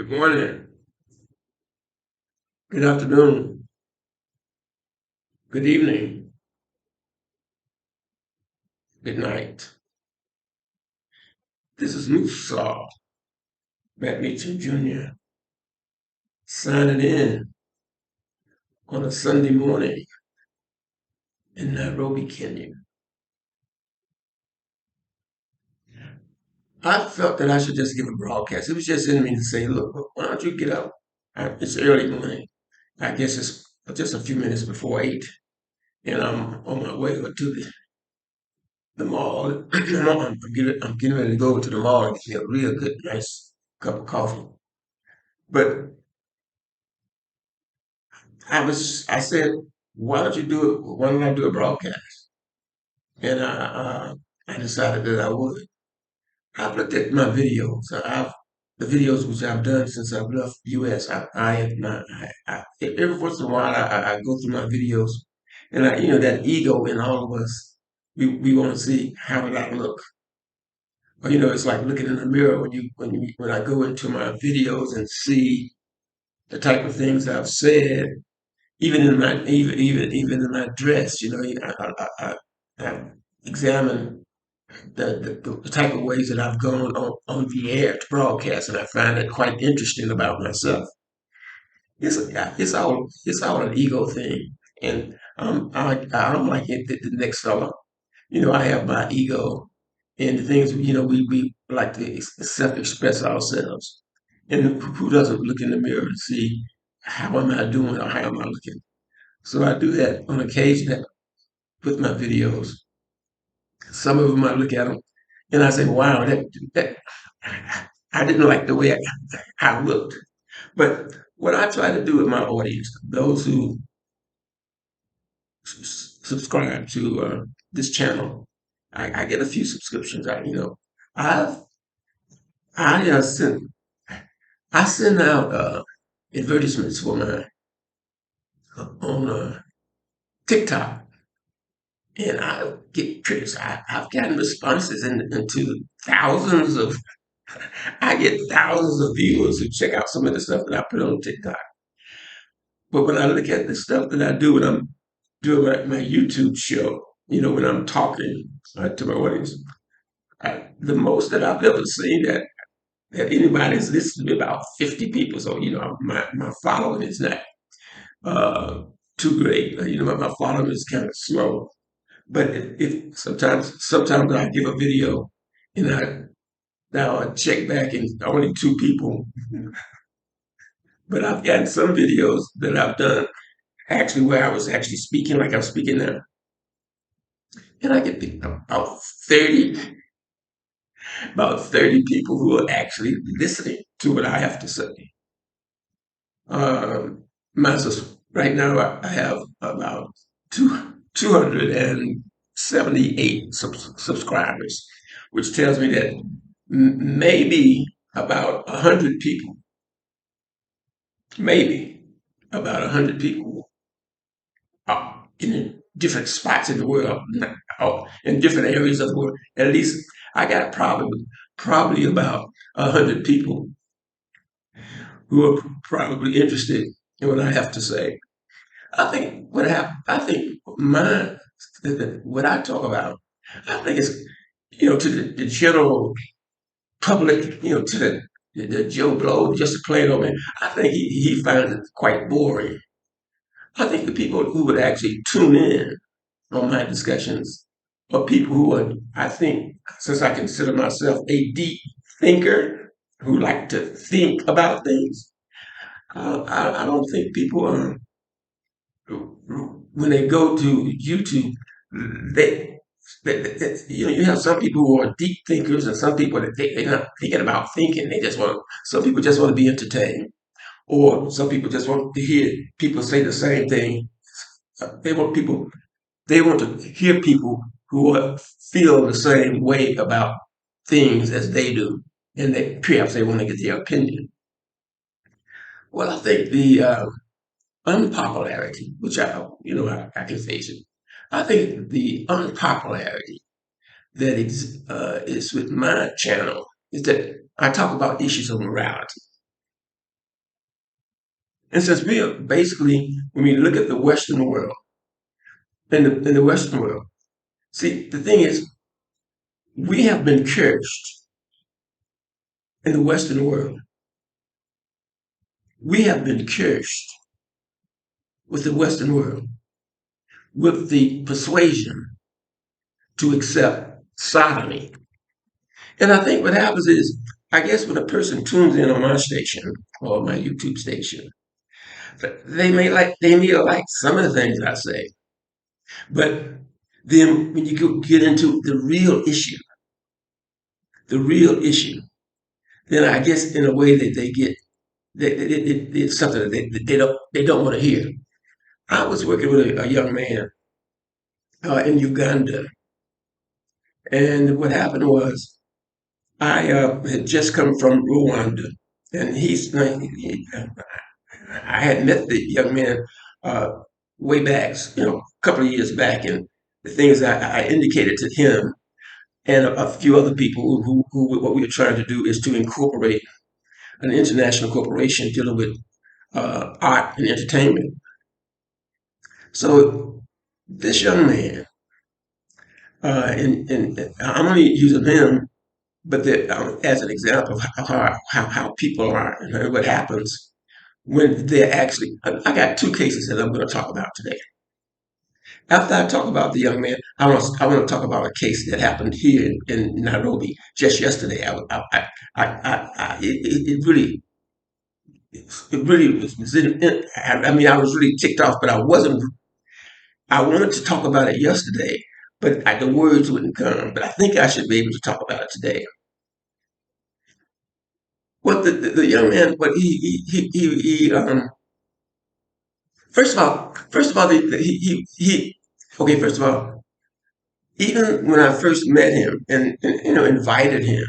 Good morning, good afternoon, good evening, good night. This is e+l+m+c Jr. signing in on a Sunday morning in Nairobi, Kenya. I felt that I should just give a broadcast. It was just in me to say, look, why don't you get up? It's early morning. I guess it's just a few minutes before 8, and I'm on my way to the mall. I'm getting ready to go over to the mall and get me a real good, nice cup of coffee. But I said, why don't you do it? Why don't I do a broadcast? And I decided that I would. I've looked at my videos. The videos which I've done since I've left U.S. Every once in a while I go through my videos, and that ego in all of us, we want to see how did I look. Or it's like looking in the mirror when I go into my videos and see the type of things I've said even in my dress, I examine the type of ways that I've gone on the air to broadcast, and I find it quite interesting about myself. It's all an ego thing, and I'm like the next fella. I have my ego, and the things we like to self-express ourselves, and who doesn't look in the mirror and see how am I doing or how am I looking? So I do that on occasion with my videos. Some of them I look at them and I say, "Wow, that I didn't like the way I looked." But what I try to do with my audience, those who subscribe to this channel, I get a few subscriptions. I I send out advertisements for my on TikTok. And I get trips. I've gotten responses into thousands of, I get thousands of viewers who check out some of the stuff that I put on TikTok. But when I look at the stuff that I do when I'm doing my YouTube show, when I'm talking to my audience, the most that I've ever seen that anybody's listened to me about 50 people. So, my following is not uh, too great. My following is kind of slow. But if sometimes I give a video and now I check back and only 2 people. But I've gotten some videos that I've done actually where I was actually speaking like I'm speaking now, and I get about 30 people who are actually listening to what I have to say. Right now I have about 278 subscribers, which tells me that maybe about 100 people, maybe about 100 people in different spots in the world, in different areas of the world. At least I got probably about 100 people who are probably interested in what I have to say. I think what I talk about, I think it's to the general public, to the Joe Blow, just a plain old man. I think he finds it quite boring. I think the people who would actually tune in on my discussions are people who are, I think, since I consider myself a deep thinker who like to think about things, I don't think people when they go to YouTube, they, you have some people who are deep thinkers and some people that they're not thinking about thinking. Some people just want to be entertained, or some people just want to hear people say the same thing. They want people, they want to hear people who feel the same way about things as they do, and perhaps they want to get their opinion. Well, I think the unpopularity, which I can face it. I think the unpopularity that is with my channel is that I talk about issues of morality. And since we are basically, when we look at the Western world, in the Western world, see, the thing is, we have been cursed in the Western world. We have been cursed with the Western world, with the persuasion to accept sodomy. And I think what happens is, I guess when a person tunes in on my station or my YouTube station, they may like some of the things I say, but then when you get into the real issue, then I guess in a way that they get it's something that they don't want to hear. I was working with a young man in Uganda, and what happened was I had just come from Rwanda, and I had met the young man uh, way back, a couple of years back, and the things I indicated to him and a few other people who what we were trying to do is to incorporate an international corporation dealing with art and entertainment. So this young man, and I'm only using him, but as an example of how people are and what happens when they're actually. I got two cases that I'm going to talk about today. After I talk about the young man, I want to talk about a case that happened here in Nairobi just yesterday. It really I mean, I was really ticked off, but I wasn't. I wanted to talk about it yesterday, but the words wouldn't come. But I think I should be able to talk about it today. What the young man, what first of all, okay, first of all, even when I first met him and invited him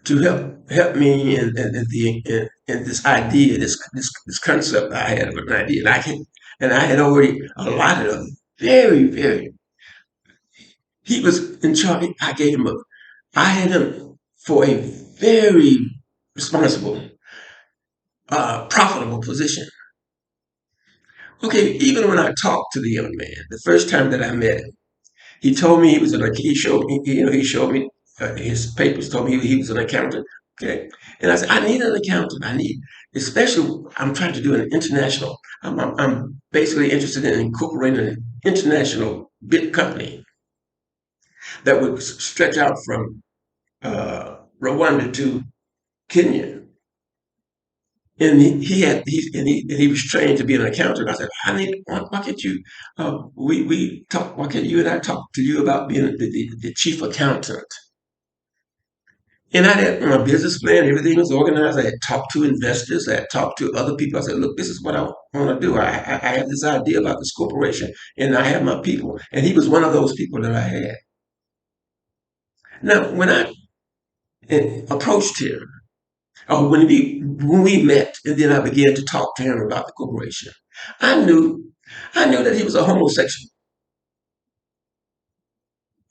to help me in this idea, this concept I had of an idea, and I had already allotted a very. He was in charge. I had him for a very responsible, profitable position. Okay, even when I talked to the young man, the first time that I met him, he told me he was he showed me, he showed me his papers, told me he was an accountant. Okay. And I said, I need an accountant. Especially, I'm trying to do an international, I'm basically interested in incorporating an international big company that would stretch out from Rwanda to Kenya. And he was trained to be an accountant. I said, why can't you, we talk, why can't you and I talk to you about being the chief accountant? And I had my business plan, everything was organized. I had talked to investors, I had talked to other people. I said, look, this is what I want to do. I have this idea about this corporation and I have my people. And he was one of those people that I had. Now, when I approached him, or when we met, and then I began to talk to him about the corporation, I knew, I knew that he was a homosexual.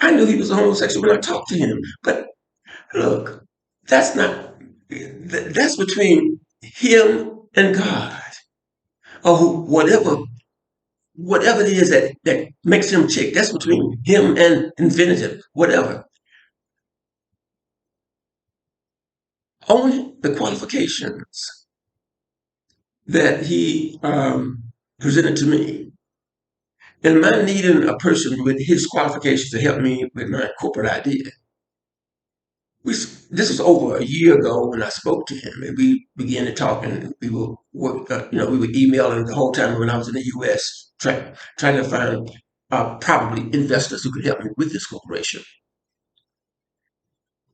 I knew he was a homosexual when I talked to him. But look, that's not, that's between him and God, or whatever it is that makes him tick. That's between him and infinitive, whatever. Only the qualifications that he presented to me, and my needing a person with his qualifications to help me with my corporate idea. This was over a year ago when I spoke to him, and we began to talk, and we were emailing the whole time when I was in the U.S. trying to find probably investors who could help me with this corporation.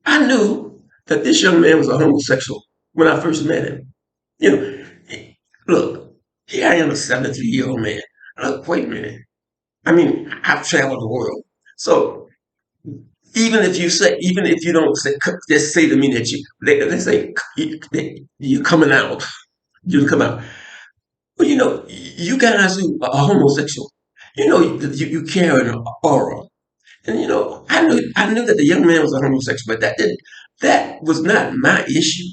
I knew that this young man was a homosexual when I first met him. You know, look, here I am, a 73-year-old man. Look, wait a minute. I mean, I've traveled the world, so even if you don't say, just say to me that they say you're coming out, you come out. Well, you guys who are homosexual, you carry an aura, and I knew that the young man was a homosexual, but that was not my issue.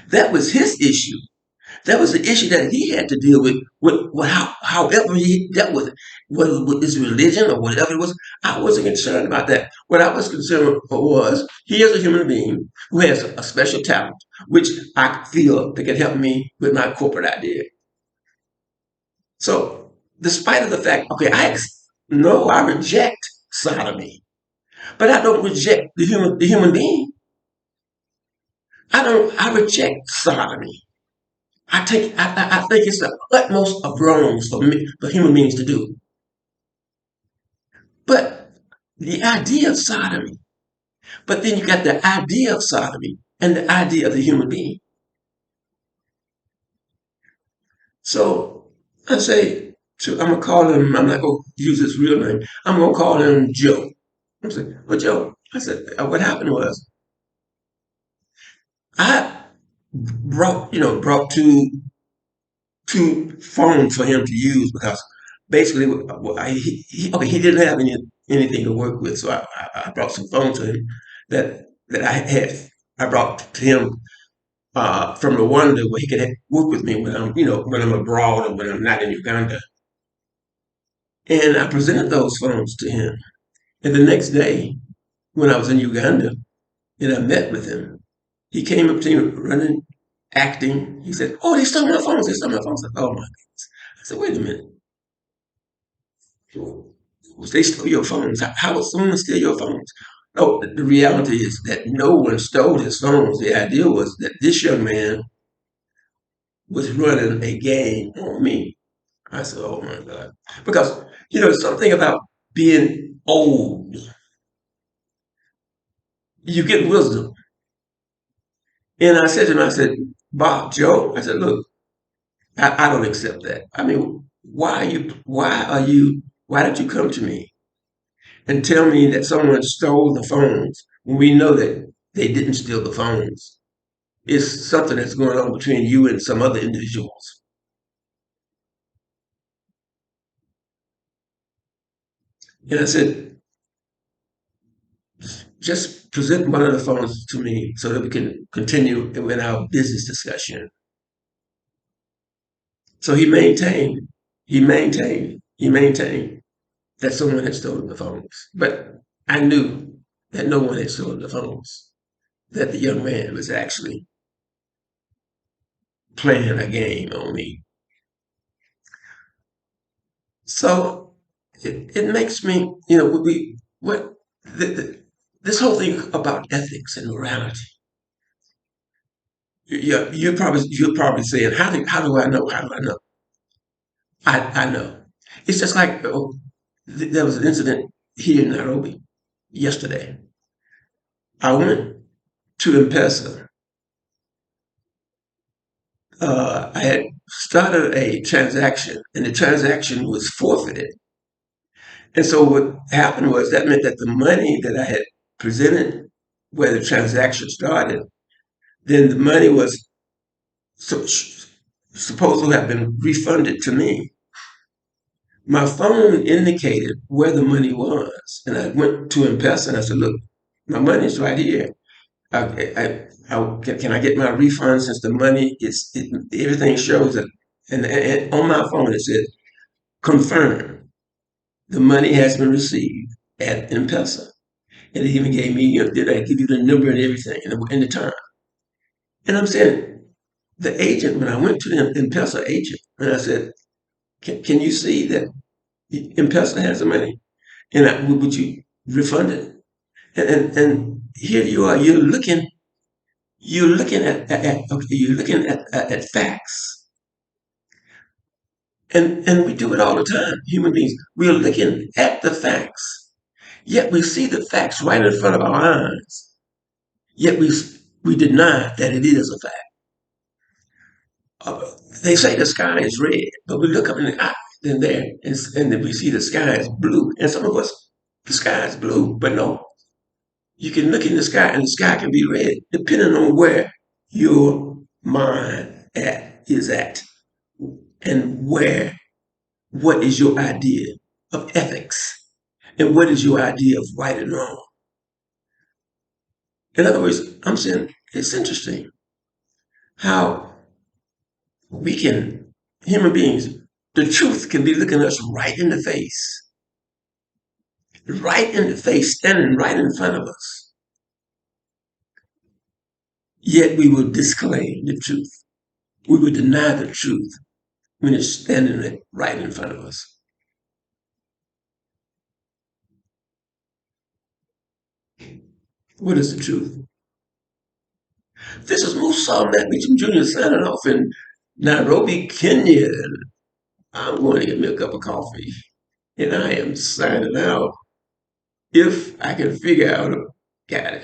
That was his issue. That was the issue that he had to deal with however he dealt with it, whether with his religion or whatever it was. I wasn't concerned about that. What I was concerned was he is a human being who has a special talent, which I feel that can help me with my corporate idea. So, despite of the fact, okay, no, I reject sodomy, but I don't reject the human being. I reject sodomy. I think it's the utmost of wrongs for human beings to do. But the idea of sodomy, but then you got the idea of sodomy and the idea of the human being. So I say I'm gonna call him. I'm not gonna use his real name. I'm gonna call him Joe. I said, well, Joe. I said, what happened was I brought two phones for him to use because basically, okay, he didn't have anything to work with, so I brought some phones to him that I had. I brought to him from Rwanda where he could work with me when I'm abroad or when I'm not in Uganda. And I presented those phones to him. And the next day, when I was in Uganda and I met with him, he came up to me running, acting. He said, "Oh, they stole my phones. They stole my phones." I said, "Oh my goodness." I said, "Wait a minute. They stole your phones. How would someone steal your phones?" No, the reality is that no one stole his phones. The idea was that this young man was running a game on me. I said, "Oh my God." Because, something about being old, you get wisdom. And I said to him, I said, "Bob, Joe," I said, "Look, I don't accept that. I mean, why did you come to me and tell me that someone stole the phones when we know that they didn't steal the phones? It's something that's going on between you and some other individuals." And I said, "Just present one of the phones to me so that we can continue with our business discussion." So he maintained that someone had stolen the phones. But I knew that no one had stolen the phones, that the young man was actually playing a game on me. So it makes me, what this whole thing about ethics and morality. Yeah, you're probably saying, how do I know? How do I know? I know. It's just like there was an incident here in Nairobi yesterday. I went to M-Pesa. I had started a transaction, and the transaction was forfeited. And so what happened was that meant that the money that I had presented where the transaction started, then the money was supposed to have been refunded to me. My phone indicated where the money was, and I went to M-Pesa and I said, "Look, my money's right here. Can I get my refund since the money everything shows it?" And on my phone it said, "Confirm. The money has been received at M-Pesa." And it even gave me, did I give you the number and everything and the time? And I'm saying, the agent, when I went to the M-Pesa agent, and I said, can you see that M-Pesa has the money? And would you refund it? And here you are, you're looking at facts. And we do it all the time, human beings. We're looking at the facts. Yet we see the facts right in front of our eyes. Yet we deny that it is a fact. Uh, they say the sky is red, but we look up in the eye and there, and then we see the sky is blue. And some of us, the sky is blue, but no, you can look in the sky and the sky can be red, depending on where your mind is at, and what is your idea of ethics, and what is your idea of right and wrong. In other words, I'm saying it's interesting how We can, human beings, the truth can be looking us right in the face, standing right in front of us. Yet we will disclaim the truth. We will deny the truth when it's standing right in front of us. What is the truth? This is Musa Meacham Jr. signing off in Nairobi, Kenya. I'm going to get me a cup of coffee. And I am signing out if I can figure out. Got it.